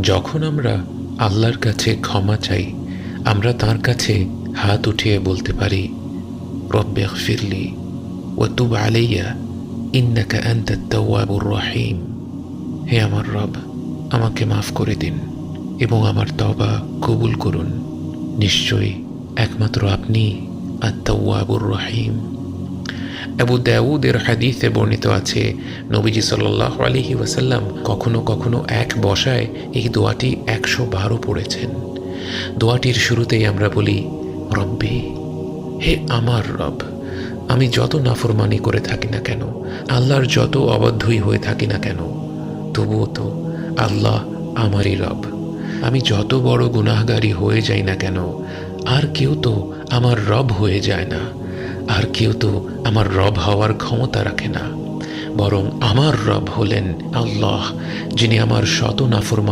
যখন আমরা আল্লাহর কাছে ক্ষমা চাই, আমরা তাঁর কাছে হাত উঠিয়ে বলতে পারি, রব্বে ইগফিরলি ওয়া তুব আলাইয়া ইন্নাকা আনতাত তাওয়াবুর রহিম। হে আমার রব, আমাকে মাফ করে দিন এবং আমার তওবা কবুল করুন। নিশ্চয়ই একমাত্র আপনি আত-তাওয়াবুর রহিম। আবু দাউদের হাদিসে বর্ণিত আছে, নবীজি সাল্লাল্লাহু আলাইহি ওয়াসাল্লাম কখনো কখনো এক বসায় এই দোয়াটি 112 পড়েছেন। দোয়াটির শুরুতেই আমরা বলি, রব্বি, হে আমার রব, আমি যত নাফরমানি করে থাকি না কেন, আল্লাহর যত অবাধ্যই হয়ে থাকি না কেন, তবুও তো আল্লাহ আমারই রব। আমি যত বড় গুনাহগারী হয়ে যাই না কেন, আর কেউ তো আমার রব হয়ে যায় না, আর কেউ তো আমার রব হওয়ার ক্ষমতা রাখে না, বরং আমার রব হলেন আল্লাহ, যিনি আমার শত নাফরমান